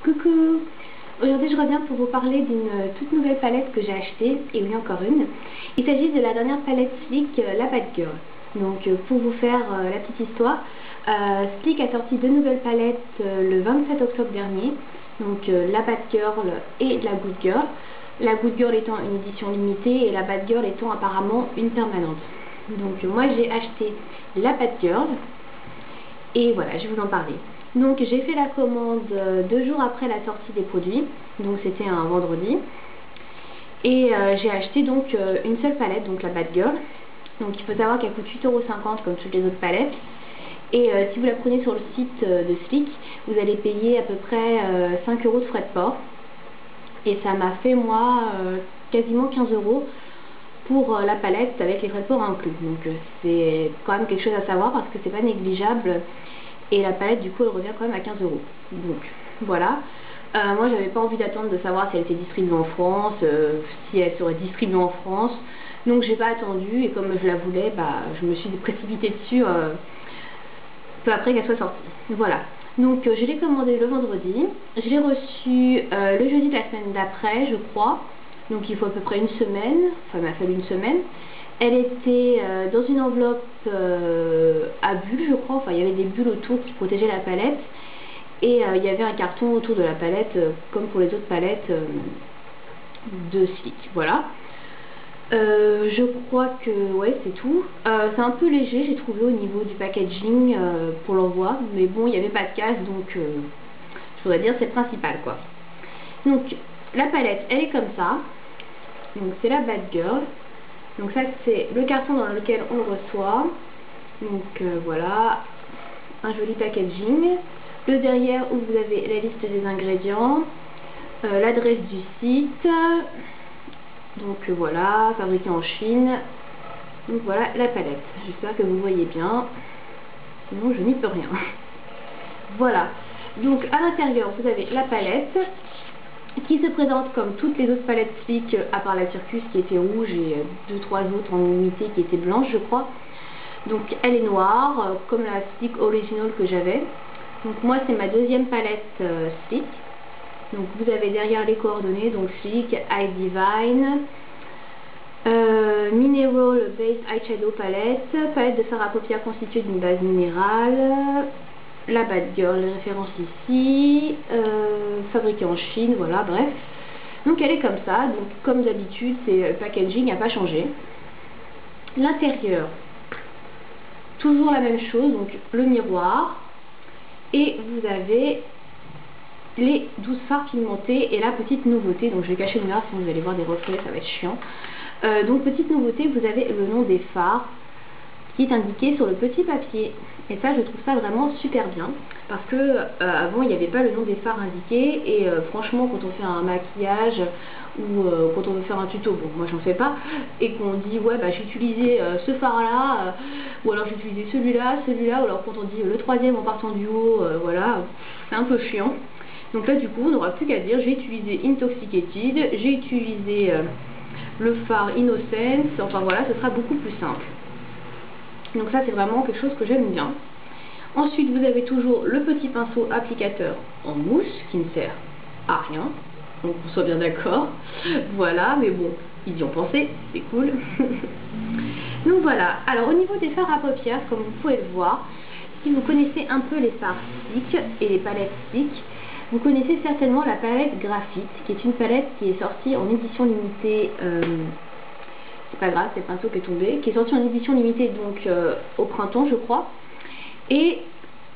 Coucou! Aujourd'hui je reviens pour vous parler d'une toute nouvelle palette que j'ai achetée, et oui encore une. Il s'agit de la dernière palette Sleek, la Bad Girl. Donc pour vous faire la petite histoire, Sleek a sorti deux nouvelles palettes le 27 octobre dernier. Donc la Bad Girl et la Good Girl. La Good Girl étant une édition limitée et la Bad Girl étant apparemment une permanente. Donc moi j'ai acheté la Bad Girl et voilà, je vais vous en parler. Donc j'ai fait la commande 2 jours après la sortie des produits, donc c'était un vendredi, et j'ai acheté donc une seule palette, donc la Bad Girl. Donc il faut savoir qu'elle coûte 8,50 € comme toutes les autres palettes, et si vous la prenez sur le site de Sleek, vous allez payer à peu près 5 € de frais de port, et ça m'a fait moi quasiment 15 € pour la palette avec les frais de port inclus. Donc c'est quand même quelque chose à savoir parce que c'est pas négligeable. Et la palette du coup elle revient quand même à 15 €. Donc voilà. Moi j'avais pas envie d'attendre de savoir si elle était distribuée en France, si elle serait distribuée en France. Donc j'ai pas attendu et comme je la voulais, je me suis précipitée dessus peu après qu'elle soit sortie. Voilà. Donc je l'ai commandé le vendredi. Je l'ai reçu le jeudi de la semaine d'après je crois. Donc il faut à peu près une semaine. Enfin il m'a fallu une semaine. Elle était dans une enveloppe à bulles, je crois. Enfin, il y avait des bulles autour qui protégeaient la palette. Et il y avait un carton autour de la palette, comme pour les autres palettes de Sleek. Voilà. Je crois que ouais, c'est tout. C'est un peu léger, j'ai trouvé au niveau du packaging pour l'envoi. Mais bon, il n'y avait pas de casse, donc je voudrais dire c'est le principal, quoi. Donc, la palette, elle est comme ça. Donc, c'est la Bad Girl. Donc ça c'est le carton dans lequel on le reçoit. Donc voilà, un joli packaging. Le derrière où vous avez la liste des ingrédients, l'adresse du site. Donc voilà, fabriqué en Chine. Donc voilà la palette. J'espère que vous voyez bien. Sinon je n'y peux rien. Voilà. Donc à l'intérieur vous avez la palette, qui se présente comme toutes les autres palettes Sleek, à part la Circus qui était rouge et 2-3 autres en limité qui étaient blanches je crois. Donc elle est noire, comme la Sleek original que j'avais. Donc moi c'est ma deuxième palette Sleek. Donc vous avez derrière les coordonnées, donc Sleek, Eye Divine, Mineral Base Eyeshadow Palette, palette de fard à paupières constituée d'une base minérale. La Bad Girl, les références ici, fabriquée en Chine, voilà, bref. Donc elle est comme ça, donc comme d'habitude, le packaging n'a pas changé. L'intérieur, toujours la même chose, donc le miroir, et vous avez les 12 fards pigmentés, et la petite nouveauté, donc je vais cacher le miroir sinon vous allez voir des reflets, ça va être chiant. Donc petite nouveauté, vous avez le nom des fards, qui est indiqué sur le petit papier, et ça je trouve ça vraiment super bien parce que avant il n'y avait pas le nom des fards indiqué, et franchement quand on fait un maquillage ou quand on veut faire un tuto, bon moi j'en fais pas, et qu'on dit ouais j'ai utilisé ce fard là, ou alors j'ai utilisé celui-là, ou alors quand on dit le troisième en partant du haut, voilà, c'est un peu chiant. Donc là du coup on n'aura plus qu'à dire j'ai utilisé Intoxicated, j'ai utilisé le fard Innocence, enfin voilà, ce sera beaucoup plus simple. Donc ça c'est vraiment quelque chose que j'aime bien. Ensuite vous avez toujours le petit pinceau applicateur en mousse qui ne sert à rien, donc qu'on soit bien d'accord. Voilà, mais bon, ils y ont pensé, c'est cool. Donc voilà, alors au niveau des fards à paupières, comme vous pouvez le voir, si vous connaissez un peu les fards Sleek et les palettes Sleek, vous connaissez certainement la palette Graphite, qui est une palette qui est sortie en édition limitée. C'est pas grave, c'est le pinceau qui est tombé, qui est sorti en édition limitée donc au printemps je crois. Et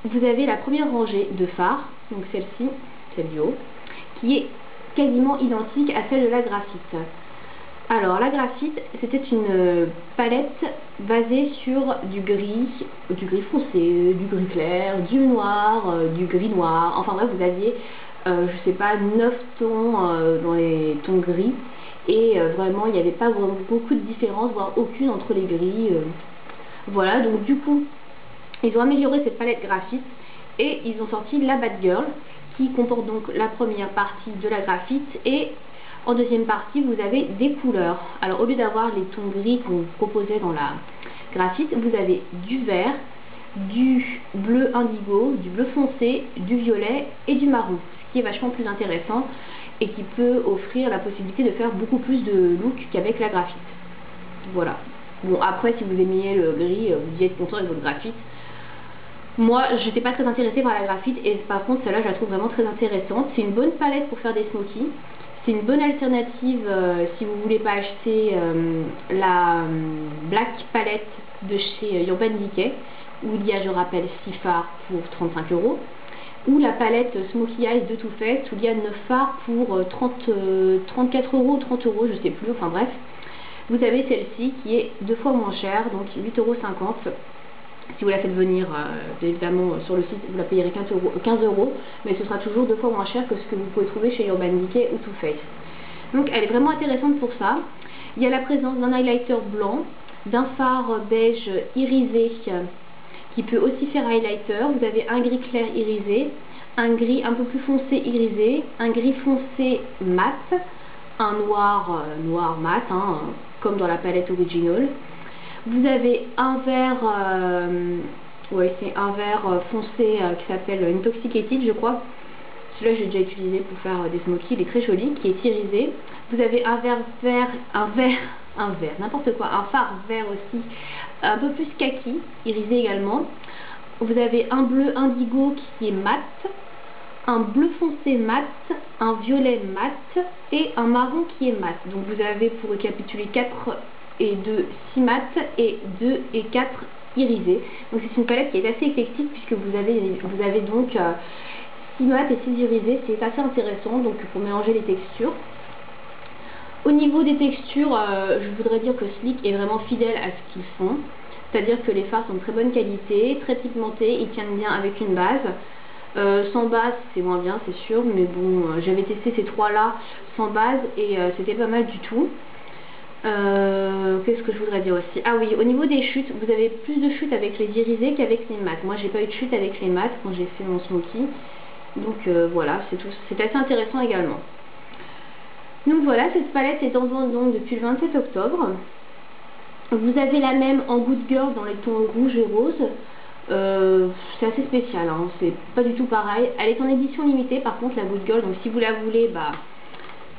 vous avez la première rangée de fards, donc celle-ci, celle du haut, qui est quasiment identique à celle de la Graphite. Alors la Graphite, c'était une palette basée sur du gris foncé, du gris clair, du noir, du gris noir, enfin bref vous aviez, je sais pas, 9 tons dans les tons gris. Et vraiment il n'y avait pas vraiment beaucoup de différence, voire aucune entre les gris. Voilà, donc du coup ils ont amélioré cette palette Graphite et ils ont sorti la Bad Girl, qui comporte donc la première partie de la Graphite, et en deuxième partie vous avez des couleurs. Alors au lieu d'avoir les tons gris qu'on proposait dans la Graphite, vous avez du vert, du bleu indigo, du bleu foncé, du violet et du marron, ce qui est vachement plus intéressant et qui peut offrir la possibilité de faire beaucoup plus de look qu'avec la graphite. Voilà. Bon, après, si vous aimiez le gris, vous y êtes content avec votre graphite. Moi, j'étais pas très intéressée par la graphite et par contre, celle-là, je la trouve vraiment très intéressante. C'est une bonne palette pour faire des smokies. C'est une bonne alternative si vous voulez pas acheter la Black palette de chez Urban Decay, où il y a, je rappelle, 6 fards pour 35 €, ou la palette Smoky Eyes de Too Faced, où il y a 9 fards pour 34 € ou 30 €, je sais plus, enfin bref. Vous avez celle-ci qui est 2 fois moins chère, donc 8,50 €. Si vous la faites venir, évidemment, sur le site, vous la payerez 15 €, mais ce sera toujours 2 fois moins cher que ce que vous pouvez trouver chez Urban Decay ou Too Faced. Donc elle est vraiment intéressante pour ça. Il y a la présence d'un highlighter blanc, d'un fard beige irisé qui peut aussi faire highlighter. Vous avez un gris clair irisé, un gris un peu plus foncé irisé, un gris foncé mat, un noir noir mat, hein, comme dans la palette original. Vous avez un vert, c'est un vert foncé qui s'appelle Intoxicated, je crois. Celui-là, j'ai déjà utilisé pour faire des smokies, il est très joli, qui est irisé. Vous avez un n'importe quoi, un fard vert aussi, un peu plus kaki, irisé également. Vous avez un bleu indigo qui est mat, un bleu foncé mat, un violet mat et un marron qui est mat. Donc vous avez, pour récapituler, 4 et 2, 6 mat et 2 et 4 irisés. Donc c'est une palette qui est assez éclectique puisque vous avez donc 6 mat et 6 irisés. C'est assez intéressant donc pour mélanger les textures. Au niveau des textures, je voudrais dire que Sleek est vraiment fidèle à ce qu'ils font. C'est-à-dire que les fards sont de très bonne qualité, très pigmentés, ils tiennent bien avec une base. Sans base c'est moins bien c'est sûr, mais bon, j'avais testé ces trois là sans base et c'était pas mal du tout. Qu'est-ce que je voudrais dire aussi? Ah oui, au niveau des chutes, vous avez plus de chutes avec les irisés qu'avec les mats. Moi j'ai pas eu de chute avec les mats quand j'ai fait mon smoky, donc voilà, c'est tout. C'est assez intéressant également. Donc voilà, cette palette est en vente donc depuis le 27 octobre. Vous avez la même en Good Girl dans les tons rouge et rose. C'est assez spécial, hein. C'est pas du tout pareil. Elle est en édition limitée par contre, la Good Girl, donc si vous la voulez, bah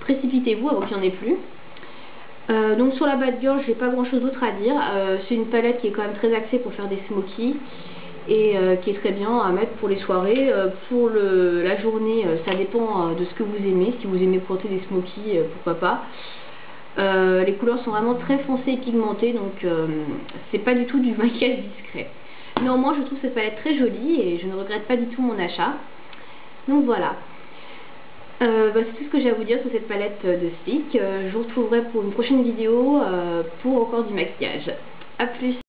précipitez-vous avant qu'il n'y en ait plus. Donc sur la Bad Girl, j'ai pas grand chose d'autre à dire. C'est une palette qui est quand même très axée pour faire des smokies et qui est très bien à mettre pour les soirées. Pour la journée, ça dépend de ce que vous aimez. Si vous aimez porter des smokies, pourquoi pas. Les couleurs sont vraiment très foncées et pigmentées, donc c'est pas du tout du maquillage discret. Néanmoins, je trouve cette palette très jolie et je ne regrette pas du tout mon achat. Donc voilà. C'est tout ce que j'ai à vous dire sur cette palette de Sleek. Je vous retrouverai pour une prochaine vidéo pour encore du maquillage. A plus!